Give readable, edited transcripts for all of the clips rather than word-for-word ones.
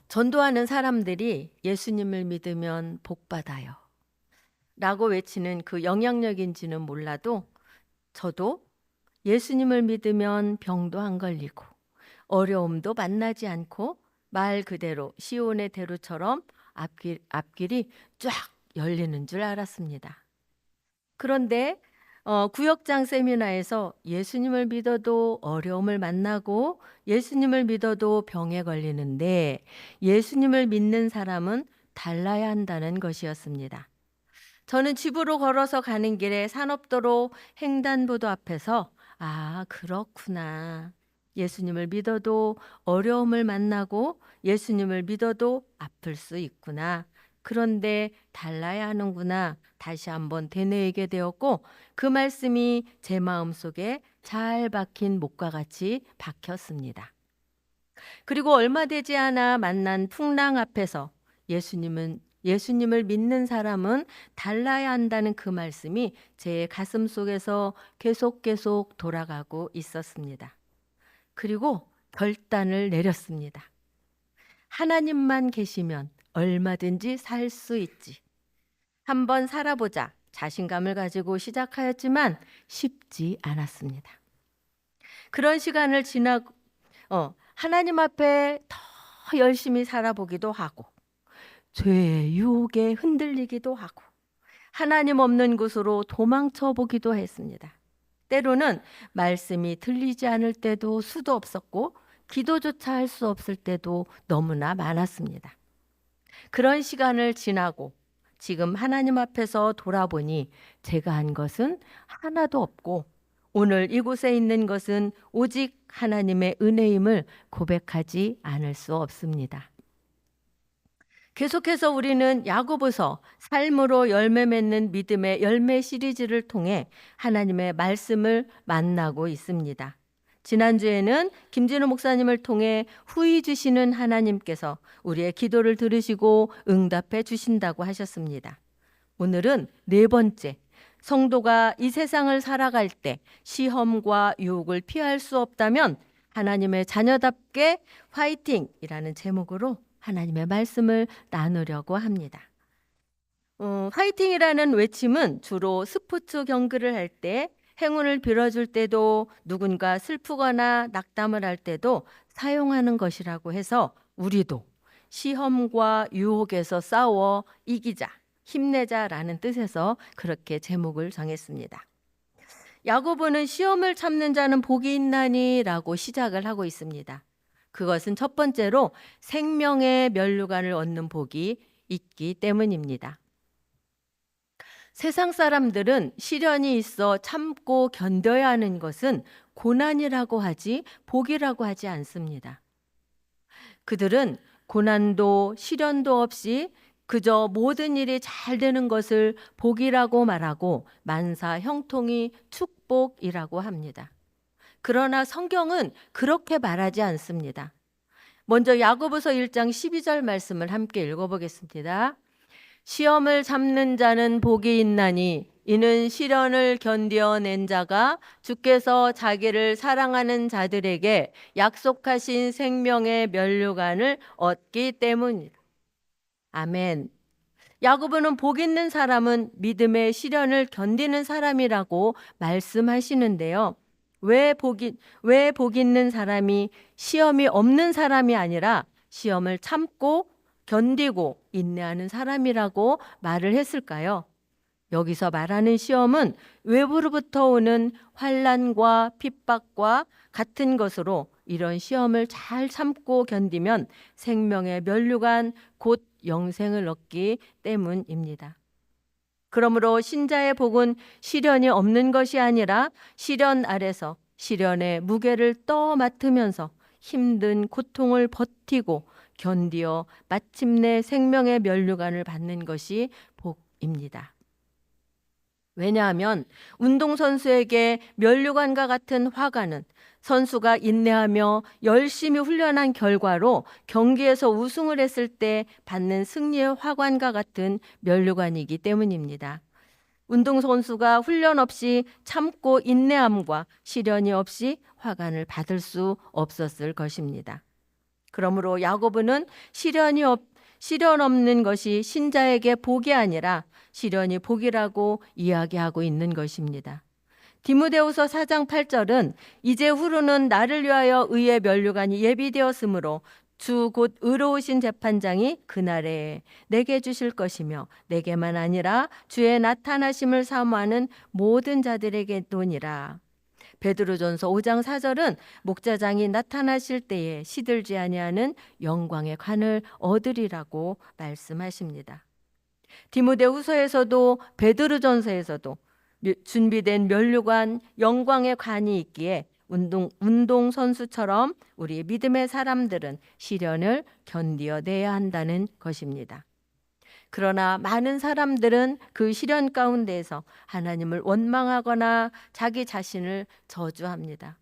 전도하는 사람들이 예수님을 믿으면 복 받아요. 라고 외치는 그 영향력인지는 몰라도 저도 예수님을 믿으면 병도 안 걸리고 어려움도 만나지 않고 말 그대로 시온의 대로처럼 앞길이 쫙 열리는 줄 알았습니다. 그런데 구역장 세미나에서 예수님을 믿어도 어려움을 만나고 예수님을 믿어도 병에 걸리는데 예수님을 믿는 사람은 달라야 한다는 것이었습니다. 저는 집으로 걸어서 가는 길에 산업도로 횡단보도 앞에서 그렇구나. 예수님을 믿어도 어려움을 만나고 예수님을 믿어도 아플 수 있구나. 그런데 달라야 하는구나. 다시 한번 되뇌이게 되었고 그 말씀이 제 마음속에 잘 박힌 목과 같이 박혔습니다. 그리고 얼마 되지 않아 만난 풍랑 앞에서 예수님을 믿는 사람은 달라야 한다는 그 말씀이 제 가슴 속에서 계속 돌아가고 있었습니다. 그리고 결단을 내렸습니다. 하나님만 계시면 얼마든지 살 수 있지. 한번 살아보자. 자신감을 가지고 시작하였지만 쉽지 않았습니다. 그런 시간을 지나고 하나님 앞에 더 열심히 살아보기도 하고 죄의 유혹에 흔들리기도 하고 하나님 없는 곳으로 도망쳐 보기도 했습니다. 때로는 말씀이 들리지 않을 때도 수도 없었고 기도조차 할 수 없을 때도 너무나 많았습니다. 그런 시간을 지나고 지금 하나님 앞에서 돌아보니 제가 한 것은 하나도 없고 오늘 이곳에 있는 것은 오직 하나님의 은혜임을 고백하지 않을 수 없습니다. 계속해서 우리는 야고보서 삶으로 열매 맺는 믿음의 열매 시리즈를 통해 하나님의 말씀을 만나고 있습니다. 지난주에는 김진우 목사님을 통해 후히 주시는 하나님께서 우리의 기도를 들으시고 응답해 주신다고 하셨습니다. 오늘은 네 번째, 성도가 이 세상을 살아갈 때 시험과 유혹을 피할 수 없다면 하나님의 자녀답게 화이팅이라는 제목으로 하나님의 말씀을 나누려고 합니다. 화이팅이라는 외침은 주로 스포츠 경기를 할 때 행운을 빌어줄 때도 누군가 슬프거나 낙담을 할 때도 사용하는 것이라고 해서 우리도 시험과 유혹에서 싸워 이기자, 힘내자라는 뜻에서 그렇게 제목을 정했습니다. 야고보는 시험을 참는 자는 복이 있나니라고 시작을 하고 있습니다. 그것은 첫 번째로 생명의 면류관을 얻는 복이 있기 때문입니다. 세상 사람들은 시련이 있어 참고 견뎌야 하는 것은 고난이라고 하지 복이라고 하지 않습니다. 그들은 고난도 시련도 없이 그저 모든 일이 잘 되는 것을 복이라고 말하고 만사 형통이 축복이라고 합니다. 그러나 성경은 그렇게 말하지 않습니다. 먼저 야고보서 1장 12절 말씀을 함께 읽어보겠습니다. 시험을 참는 자는 복이 있나니 이는 시련을 견뎌낸 자가 주께서 자기를 사랑하는 자들에게 약속하신 생명의 면류관을 얻기 때문이다. 아멘. 야고보는 복 있는 사람은 믿음의 시련을 견디는 사람이라고 말씀하시는데요. 왜 복 있는 사람이 시험이 없는 사람이 아니라 시험을 참고 견디고 인내하는 사람이라고 말을 했을까요? 여기서 말하는 시험은 외부로부터 오는 환난과 핍박과 같은 것으로 이런 시험을 잘 참고 견디면 생명의 면류관 곧 영생을 얻기 때문입니다. 그러므로 신자의 복은 시련이 없는 것이 아니라 시련 아래서 시련의 무게를 떠맡으면서 힘든 고통을 버티고 견디어 마침내 생명의 면류관을 받는 것이 복입니다. 왜냐하면 운동선수에게 면류관과 같은 화관은 선수가 인내하며 열심히 훈련한 결과로 경기에서 우승을 했을 때 받는 승리의 화관과 같은 면류관이기 때문입니다. 운동선수가 훈련 없이 참고 인내함과 시련이 없이 화관을 받을 수 없었을 것입니다. 그러므로 야고보는 시련 없는 것이 신자에게 복이 아니라 시련이 복이라고 이야기하고 있는 것입니다. 디모데후서 4장 8절은 이제 후로는 나를 위하여 의의 면류관이 예비되었으므로 주 곧 의로우신 재판장이 그날에 내게 주실 것이며 내게만 아니라 주의 나타나심을 사모하는 모든 자들에게도니라. 베드로전서 5장 4절은 목자장이 나타나실 때에 시들지 아니하는 영광의 관을 얻으리라고 말씀하십니다. 디모데후서에서도 베드로전서에서도 준비된 면류관, 영광의 관이 있기에 운동 선수처럼 우리 믿음의 사람들은 시련을 견디어내야 한다는 것입니다. 그러나 많은 사람들은 그 시련 가운데에서 하나님을 원망하거나 자기 자신을 저주합니다.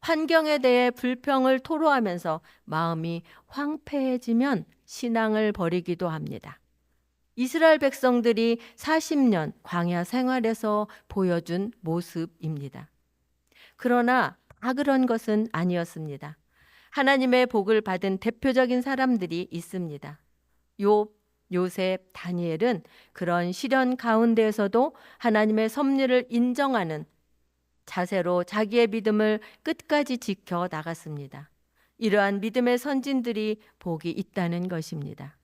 환경에 대해 불평을 토로하면서 마음이 황폐해지면 신앙을 버리기도 합니다. 이스라엘 백성들이 40년 광야 생활에서 보여준 모습입니다. 그러나 다 그런 것은 아니었습니다. 하나님의 복을 받은 대표적인 사람들이 있습니다. 욥, 요셉, 다니엘은 그런 시련 가운데에서도 하나님의 섭리를 인정하는 자세로 자기의 믿음을 끝까지 지켜 나갔습니다. 이러한 믿음의 선진들이 복이 있다는 것입니다.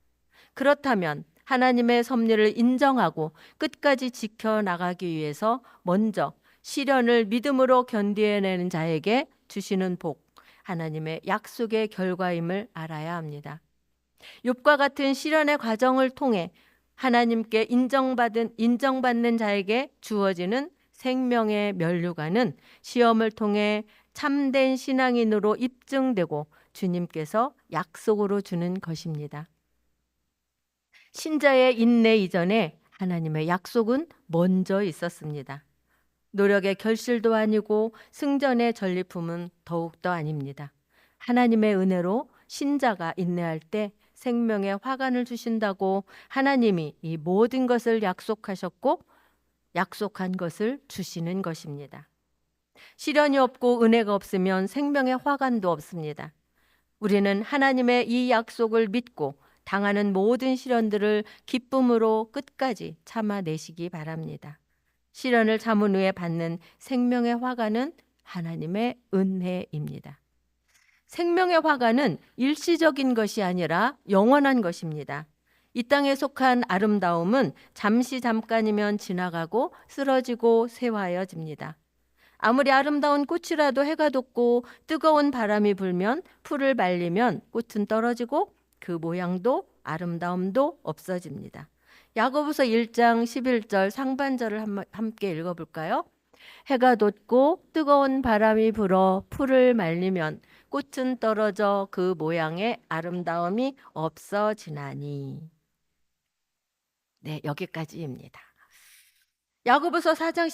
그렇다면 하나님의 섭리를 인정하고 끝까지 지켜나가기 위해서 먼저 시련을 믿음으로 견뎌내는 자에게 주시는 복, 하나님의 약속의 결과임을 알아야 합니다. 욥과 같은 시련의 과정을 통해 하나님께 인정받는 자에게 주어지는 생명의 면류관은 시험을 통해 참된 신앙인으로 입증되고 주님께서 약속으로 주는 것입니다. 신자의 인내 이전에 하나님의 약속은 먼저 있었습니다. 노력의 결실도 아니고 승전의 전리품은 더욱더 아닙니다. 하나님의 은혜로 신자가 인내할 때 생명의 화관을 주신다고 하나님이 이 모든 것을 약속하셨고 약속한 것을 주시는 것입니다. 시련이 없고 은혜가 없으면 생명의 화관도 없습니다. 우리는 하나님의 이 약속을 믿고 당하는 모든 시련들을 기쁨으로 끝까지 참아내시기 바랍니다. 시련을 참은 후에 받는 생명의 화관은 하나님의 은혜입니다. 생명의 화관은 일시적인 것이 아니라 영원한 것입니다. 이 땅에 속한 아름다움은 잠깐이면 지나가고 쓰러지고 쇠화해집니다. 아무리 아름다운 꽃이라도 해가 돋고 뜨거운 바람이 불면 풀을 말리면 꽃은 떨어지고 그 모양도 아름다움도 없어집니다. 야고보서 1장 11절 상반절을 함께 읽어볼까요? 해가 돋고 뜨거운 바람이 불어 풀을 말리면 꽃은 떨어져 그 모양의 아름다움이 없어지나니. 네, 여기까지입니다. 야고보서 4장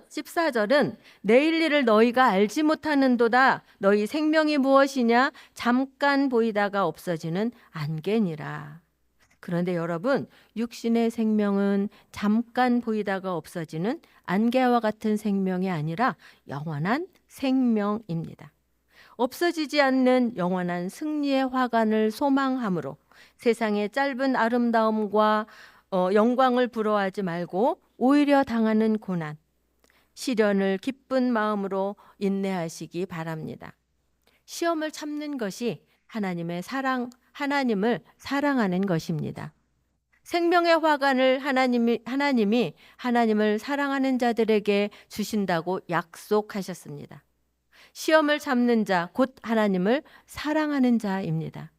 14절은 내일 일을 너희가 알지 못하는도다. 너희 생명이 무엇이냐? 잠깐 보이다가 없어지는 안개니라. 그런데 여러분, 육신의 생명은 잠깐 보이다가 없어지는 안개와 같은 생명이 아니라 영원한 생명입니다. 없어지지 않는 영원한 승리의 화관을 소망함으로 세상의 짧은 아름다움과 영광을 부러워하지 말고 오히려 당하는 고난, 시련을 기쁜 마음으로 인내하시기 바랍니다. 시험을 참는 것이 하나님을 사랑하는 것입니다. 생명의 화관을 하나님이 하나님을 사랑하는 자들에게 주신다고 약속하셨습니다. 시험을 참는 자, 곧 하나님을 사랑하는 자입니다.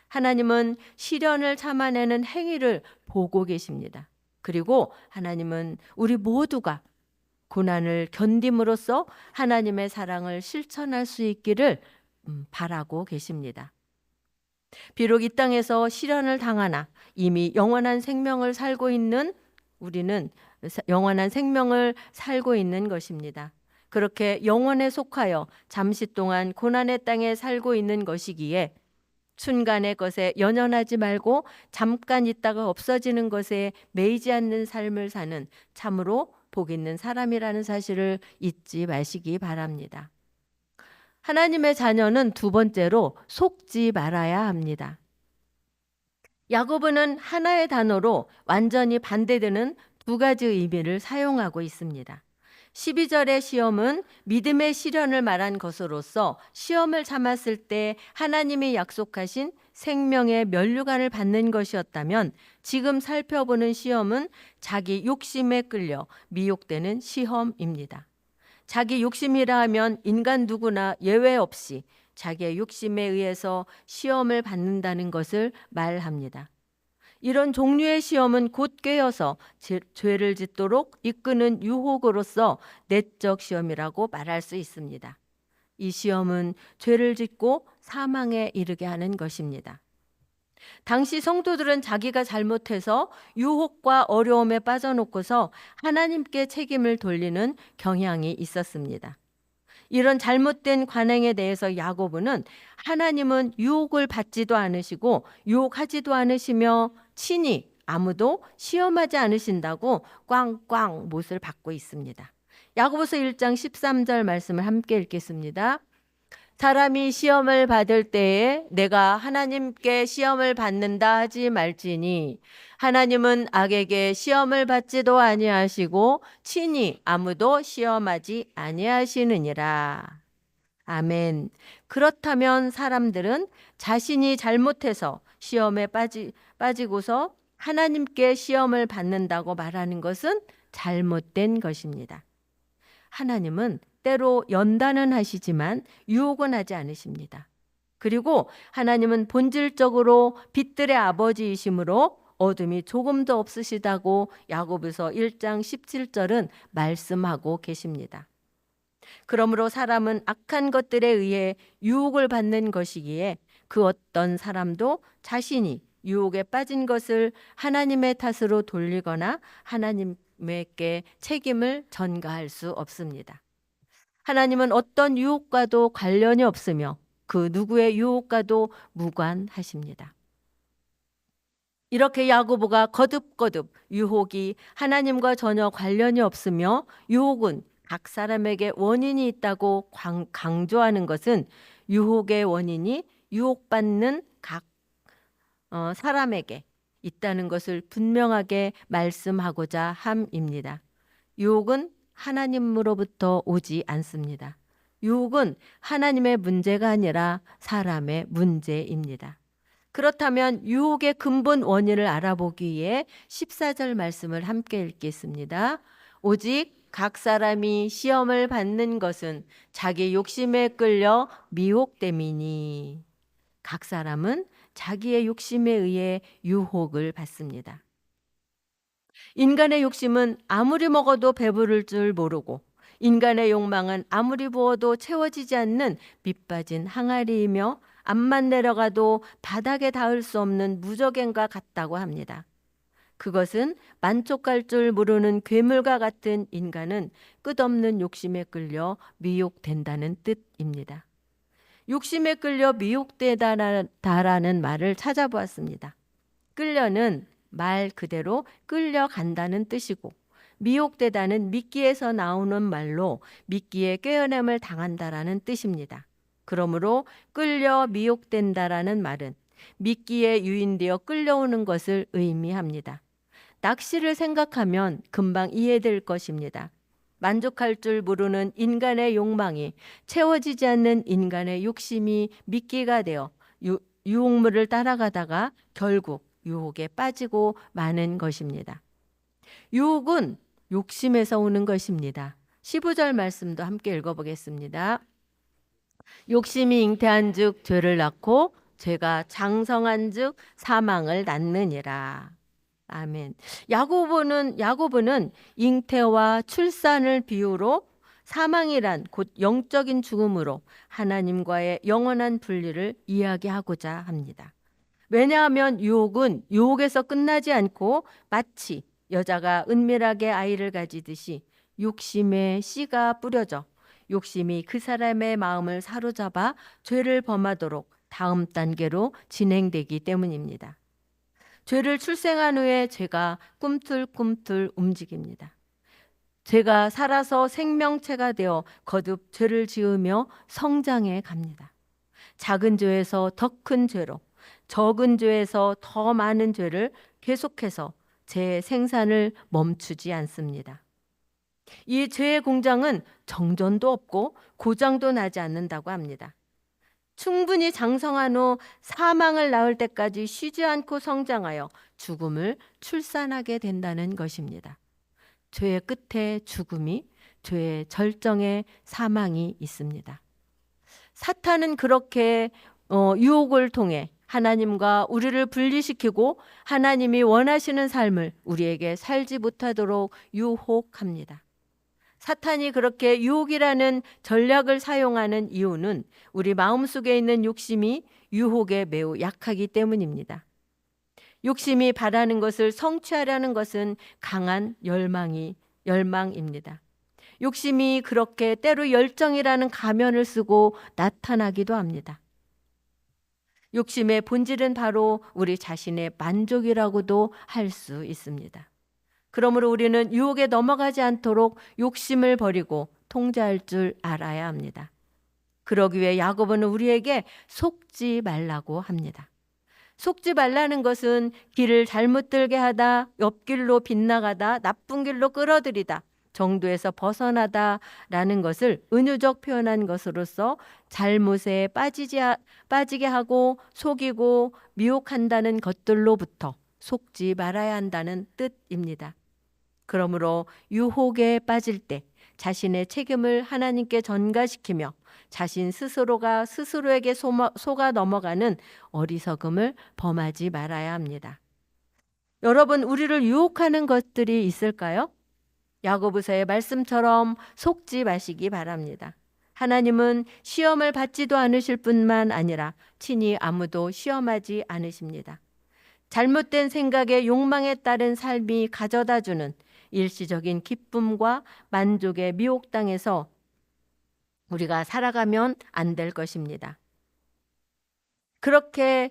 하나님은 시련을 참아내는 행위를 보고 계십니다. 그리고 하나님은 우리 모두가 고난을 견딤으로써 하나님의 사랑을 실천할 수 있기를 바라고 계십니다. 비록 이 땅에서 시련을 당하나 이미 영원한 생명을 살고 있는 우리는 영원한 생명을 살고 있는 것입니다. 그렇게 영원에 속하여 잠시 동안 고난의 땅에 살고 있는 것이기에 순간의 것에 연연하지 말고 잠깐 있다가 없어지는 것에 매이지 않는 삶을 사는 참으로 복 있는 사람이라는 사실을 잊지 마시기 바랍니다. 하나님의 자녀는 두 번째로 속지 말아야 합니다. 야고보는 하나의 단어로 완전히 반대되는 두 가지 의미를 사용하고 있습니다. 12절의 시험은 믿음의 시련을 말한 것으로서 시험을 참았을 때 하나님이 약속하신 생명의 면류관을 받는 것이었다면, 지금 살펴보는 시험은 자기 욕심에 끌려 미혹되는 시험입니다. 자기 욕심이라 하면 인간 누구나 예외 없이 자기의 욕심에 의해서 시험을 받는다는 것을 말합니다. 이런 종류의 시험은 곧 꿰어서 죄를 짓도록 이끄는 유혹으로서 내적 시험이라고 말할 수 있습니다. 이 시험은 죄를 짓고 사망에 이르게 하는 것입니다. 당시 성도들은 자기가 잘못해서 유혹과 어려움에 빠져놓고서 하나님께 책임을 돌리는 경향이 있었습니다. 이런 잘못된 관행에 대해서 야고보는 하나님은 유혹을 받지도 않으시고 유혹하지도 않으시며 친히 아무도 시험하지 않으신다고 꽝꽝 못을 받고 있습니다. 야고보서 1장 13절 말씀을 함께 읽겠습니다. 사람이 시험을 받을 때에 내가 하나님께 시험을 받는다 하지 말지니 하나님은 악에게 시험을 받지도 아니하시고 친히 아무도 시험하지 아니하시느니라. 아멘. 그렇다면 사람들은 자신이 잘못해서 시험에 빠지고서 하나님께 시험을 받는다고 말하는 것은 잘못된 것입니다. 하나님은 때로 연단은 하시지만 유혹은 하지 않으십니다. 그리고 하나님은 본질적으로 빛들의 아버지이시므로 어둠이 조금도 없으시다고 야고보서 1장 17절은 말씀하고 계십니다. 그러므로 사람은 악한 것들에 의해 유혹을 받는 것이기에 그 어떤 사람도 자신이 유혹에 빠진 것을 하나님의 탓으로 돌리거나 하나님께 책임을 전가할 수 없습니다. 하나님은 어떤 유혹과도 관련이 없으며 그 누구의 유혹과도 무관하십니다. 이렇게 야고보가 거듭거듭 유혹이 하나님과 전혀 관련이 없으며 유혹은 각 사람에게 원인이 있다고 강조하는 것은 유혹의 원인이 유혹받는 각 사람에게 있다는 것을 분명하게 말씀하고자 함입니다. 유혹은 하나님으로부터 오지 않습니다. 유혹은 하나님의 문제가 아니라 사람의 문제입니다. 그렇다면 유혹의 근본 원인을 알아보기 위해 14절 말씀을 함께 읽겠습니다. 오직 각 사람이 시험을 받는 것은 자기 욕심에 끌려 미혹됨이니. 각 사람은 자기의 욕심에 의해 유혹을 받습니다. 인간의 욕심은 아무리 먹어도 배부를 줄 모르고 인간의 욕망은 아무리 부어도 채워지지 않는 밑빠진 항아리이며 앞만 내려가도 바닥에 닿을 수 없는 무저갱과 같다고 합니다. 그것은 만족할 줄 모르는 괴물과 같은 인간은 끝없는 욕심에 끌려 미혹된다는 뜻입니다. 욕심에 끌려 미혹되다라는 말을 찾아보았습니다. 끌려는 말 그대로 끌려간다는 뜻이고 미혹되다는 미끼에서 나오는 말로 미끼에 꿰어냄을 당한다라는 뜻입니다. 그러므로 끌려 미혹된다라는 말은 미끼에 유인되어 끌려오는 것을 의미합니다. 낚시를 생각하면 금방 이해될 것입니다. 만족할 줄 모르는 인간의 욕망이 채워지지 않는 인간의 욕심이 미끼가 되어 유혹물을 따라가다가 결국 유혹에 빠지고 마는 것입니다. 유혹은 욕심에서 오는 것입니다. 15절 말씀도 함께 읽어보겠습니다. 욕심이 잉태한 즉 죄를 낳고 죄가 장성한 즉 사망을 낳느니라. 아멘. 야고보는 잉태와 출산을 비유로 사망이란 곧 영적인 죽음으로 하나님과의 영원한 분리를 이야기하고자 합니다. 왜냐하면 유혹은 유혹에서 끝나지 않고 마치 여자가 은밀하게 아이를 가지듯이 욕심에 씨가 뿌려져 욕심이 그 사람의 마음을 사로잡아 죄를 범하도록 다음 단계로 진행되기 때문입니다. 죄를 출생한 후에 죄가 꿈틀꿈틀 움직입니다. 죄가 살아서 생명체가 되어 거듭 죄를 지으며 성장해 갑니다. 작은 죄에서 더 큰 죄로, 적은 죄에서 더 많은 죄를 계속해서 재생산을 멈추지 않습니다. 이 죄의 공장은 정전도 없고 고장도 나지 않는다고 합니다. 충분히 장성한 후 사망을 낳을 때까지 쉬지 않고 성장하여 죽음을 출산하게 된다는 것입니다. 죄의 끝에 죽음이, 죄의 절정에 사망이 있습니다. 사탄은 그렇게 유혹을 통해 하나님과 우리를 분리시키고 하나님이 원하시는 삶을 우리에게 살지 못하도록 유혹합니다. 사탄이 그렇게 유혹이라는 전략을 사용하는 이유는 우리 마음속에 있는 욕심이 유혹에 매우 약하기 때문입니다. 욕심이 바라는 것을 성취하려는 것은 강한 열망입니다. 욕심이 그렇게 때로 열정이라는 가면을 쓰고 나타나기도 합니다. 욕심의 본질은 바로 우리 자신의 만족이라고도 할 수 있습니다. 그러므로 우리는 유혹에 넘어가지 않도록 욕심을 버리고 통제할 줄 알아야 합니다. 그러기 위해 야고보는 우리에게 속지 말라고 합니다. 속지 말라는 것은 길을 잘못 들게 하다, 옆길로 빗나가다, 나쁜 길로 끌어들이다 정도에서 벗어나다라는 것을 은유적 표현한 것으로서 잘못에 빠지게 하고 속이고 미혹한다는 것들로부터 속지 말아야 한다는 뜻입니다. 그러므로 유혹에 빠질 때 자신의 책임을 하나님께 전가시키며 자신 스스로가 스스로에게 속아 넘어가는 어리석음을 범하지 말아야 합니다. 여러분, 우리를 유혹하는 것들이 있을까요? 야고보서의 말씀처럼 속지 마시기 바랍니다. 하나님은 시험을 받지도 않으실 뿐만 아니라 친히 아무도 시험하지 않으십니다. 잘못된 생각에 욕망에 따른 삶이 가져다주는 일시적인 기쁨과 만족의 미혹당에서 우리가 살아가면 안 될 것입니다. 그렇게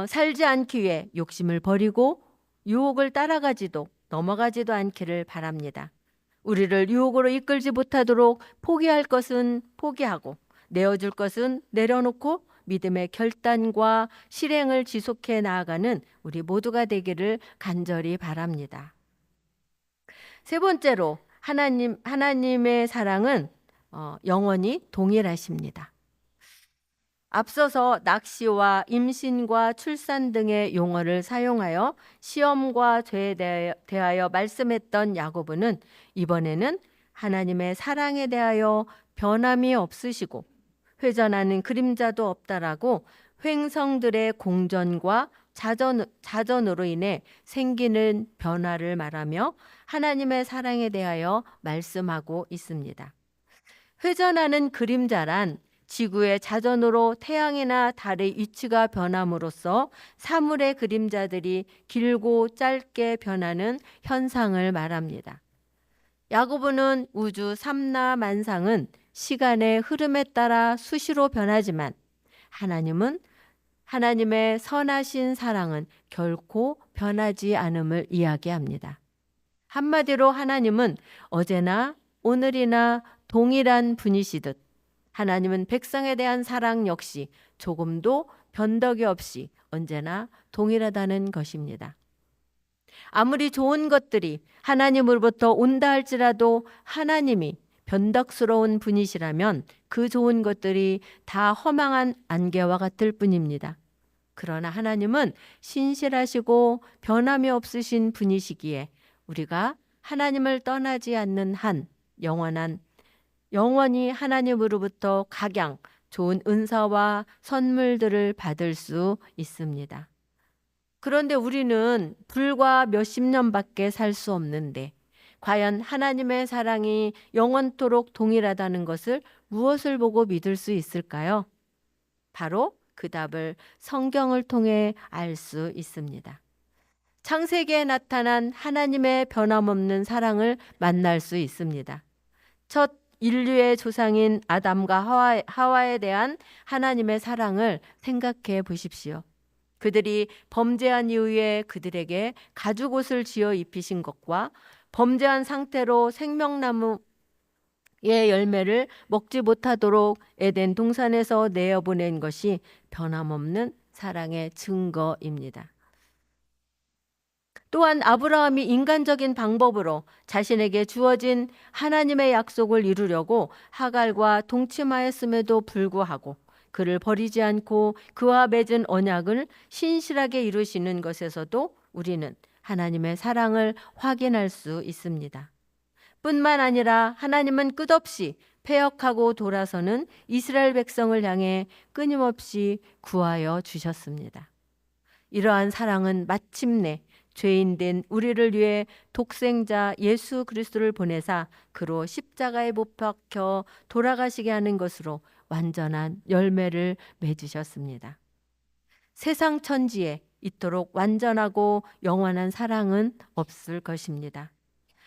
살지 않기 위해 욕심을 버리고 유혹을 따라가지도 넘어가지도 않기를 바랍니다. 우리를 유혹으로 이끌지 못하도록 포기할 것은 포기하고 내어줄 것은 내려놓고 믿음의 결단과 실행을 지속해 나아가는 우리 모두가 되기를 간절히 바랍니다. 세 번째로 하나님의 사랑은 영원히 동일하십니다. 앞서서 낚시와 임신과 출산 등의 용어를 사용하여 시험과 죄에 대하여 말씀했던 야고보는 이번에는 하나님의 사랑에 대하여 변함이 없으시고 회전하는 그림자도 없다라고 횡성들의 공전과 자전으로 인해 생기는 변화를 말하며 하나님의 사랑에 대하여 말씀하고 있습니다. 회전하는 그림자란 지구의 자전으로 태양이나 달의 위치가 변함으로써 사물의 그림자들이 길고 짧게 변하는 현상을 말합니다. 야고보는 우주 삼라만상은 시간의 흐름에 따라 수시로 변하지만 하나님의 선하신 사랑은 결코 변하지 않음을 이야기합니다. 한마디로 하나님은 어제나 오늘이나 동일한 분이시듯 하나님은 백성에 대한 사랑 역시 조금도 변덕이 없이 언제나 동일하다는 것입니다. 아무리 좋은 것들이 하나님으로부터 온다 할지라도 하나님이 변덕스러운 분이시라면 그 좋은 것들이 다 허망한 안개와 같을 뿐입니다. 그러나 하나님은 신실하시고 변함이 없으신 분이시기에 우리가 하나님을 떠나지 않는 한 영원히 하나님으로부터 각양 좋은 은사와 선물들을 받을 수 있습니다. 그런데 우리는 불과 몇십 년밖에 살 수 없는데 과연 하나님의 사랑이 영원토록 동일하다는 것을 무엇을 보고 믿을 수 있을까요? 바로 그 답을 성경을 통해 알 수 있습니다. 창세기에 나타난 하나님의 변함없는 사랑을 만날 수 있습니다. 첫 인류의 조상인 아담과 하와에 대한 하나님의 사랑을 생각해 보십시오. 그들이 범죄한 이후에 그들에게 가죽옷을 지어 입히신 것과 범죄한 상태로 생명나무의 열매를 먹지 못하도록 에덴 동산에서 내어보낸 것이 변함없는 사랑의 증거입니다. 또한 아브라함이 인간적인 방법으로 자신에게 주어진 하나님의 약속을 이루려고 하갈과 동침하였음에도 불구하고 그를 버리지 않고 그와 맺은 언약을 신실하게 이루시는 것에서도 우리는 하나님의 사랑을 확인할 수 있습니다. 뿐만 아니라 하나님은 끝없이 패역하고 돌아서는 이스라엘 백성을 향해 끊임없이 구하여 주셨습니다. 이러한 사랑은 마침내 죄인된 우리를 위해 독생자 예수 그리스도를 보내사 그로 십자가에 못 박혀 돌아가시게 하는 것으로 완전한 열매를 맺으셨습니다. 세상 천지에 이토록 완전하고 영원한 사랑은 없을 것입니다.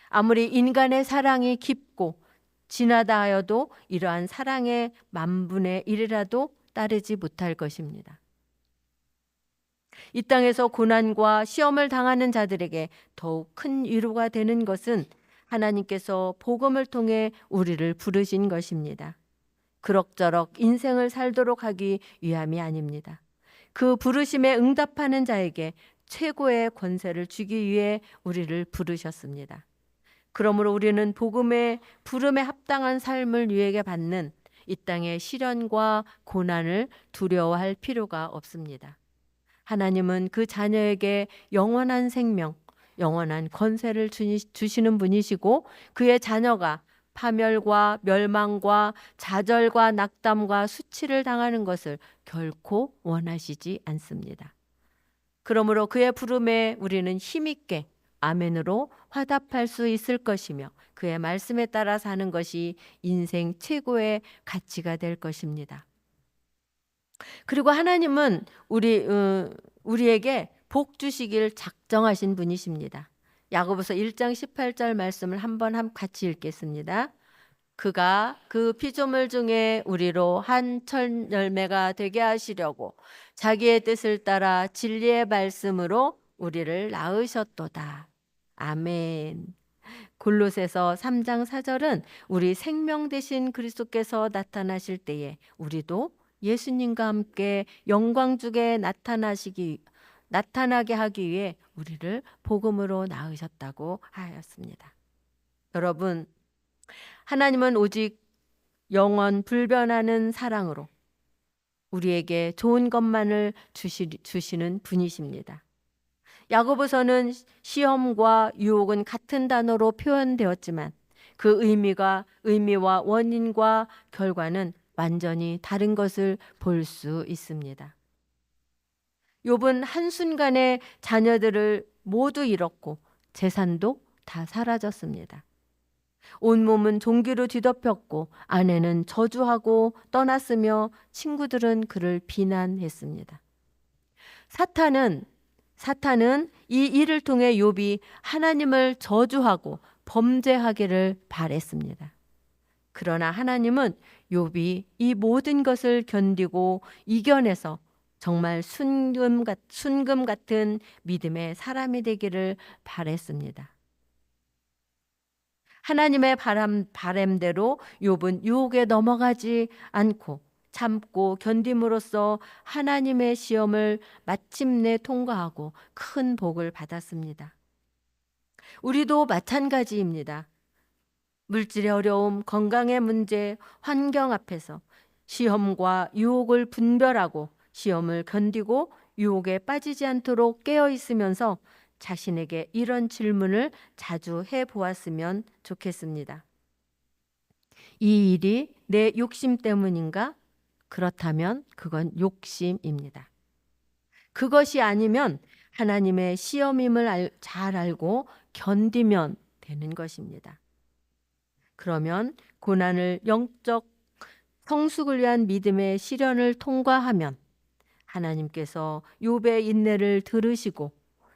아무리 인간의 사랑이 깊고 진하다 하여도 이러한 사랑의 10,000분의 1이라도 따르지 못할 것입니다. 이 땅에서 고난과 시험을 당하는 자들에게 더욱 큰 위로가 되는 것은 하나님께서 복음을 통해 우리를 부르신 것입니다. 그럭저럭 인생을 살도록 하기 위함이 아닙니다. 그 부르심에 응답하는 자에게 최고의 권세를 주기 위해 우리를 부르셨습니다. 그러므로 우리는 복음의 부름에 합당한 삶을 누리게 받는 이 땅의 시련과 고난을 두려워할 필요가 없습니다. 하나님은 그 자녀에게 영원한 생명, 영원한 권세를 주시는 분이시고 그의 자녀가 파멸과 멸망과 좌절과 낙담과 수치를 당하는 것을 결코 원하시지 않습니다. 그러므로 그의 부름에 우리는 힘있게 아멘으로 화답할 수 있을 것이며 그의 말씀에 따라 사는 것이 인생 최고의 가치가 될 것입니다. 그리고 하나님은 우리에게 복 주시길 작정하신 분이십니다. 야고보서 1장 18절 말씀을 한번 같이 읽겠습니다. 그가 그 피조물 중에 우리로 한 천 열매가 되게 하시려고 자기의 뜻을 따라 진리의 말씀으로 우리를 낳으셨도다. 아멘. 골로새서 3장 4절은 우리 생명 되신 그리스도께서 나타나실 때에 우리도 예수님과 함께 영광 중에 나타나게 하기 위해 우리를 복음으로 낳으셨다고 하였습니다. 여러분, 하나님은 오직 영원 불변하는 사랑으로 우리에게 좋은 것만을 주시는 분이십니다. 야고보서는 시험과 유혹은 같은 단어로 표현되었지만 그 의미와 원인과 결과는 완전히 다른 것을 볼 수 있습니다. 욥은 한순간에 자녀들을 모두 잃었고 재산도 다 사라졌습니다. 온몸은 종기로 뒤덮였고 아내는 저주하고 떠났으며 친구들은 그를 비난했습니다. 사탄은 이 일을 통해 욥이 하나님을 저주하고 범죄하기를 바랬습니다. 그러나 하나님은 욥이 이 모든 것을 견디고 이겨내서 정말 순금 같은 믿음의 사람이 되기를 바랬습니다. 하나님의 바람대로 욥은 유혹에 넘어가지 않고 참고 견딤으로써 하나님의 시험을 마침내 통과하고 큰 복을 받았습니다. 우리도 마찬가지입니다. 물질의 어려움, 건강의 문제, 환경 앞에서 시험과 유혹을 분별하고 시험을 견디고 유혹에 빠지지 않도록 깨어 있으면서 자신에게 이런 질문을 자주 해보았으면 좋겠습니다. 이 일이 내 욕심 때문인가? 그렇다면 그건 욕심입니다. 그것이 아니면 하나님의 시험임을 잘 알고 견디면 되는 것입니다. 그러면 고난을 영적 성숙을 위한 믿음의 시련을 통과하면 하나님께서 욥의 인내를 들으시고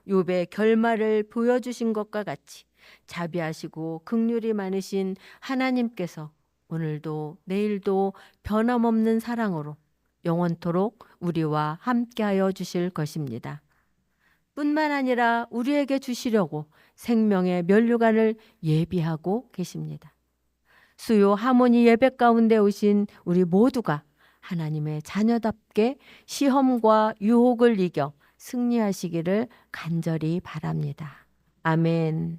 욥의 결말을 보여주신 것과 같이 자비하시고 긍휼이 많으신 하나님께서 오늘도 내일도 변함없는 사랑으로 영원토록 우리와 함께하여 주실 것입니다. 뿐만 아니라 우리에게 주시려고 생명의 면류관을 예비하고 계십니다. 수요 하모니 예배 가운데 오신 우리 모두가 하나님의 자녀답게 시험과 유혹을 이겨 승리하시기를 간절히 바랍니다. 아멘.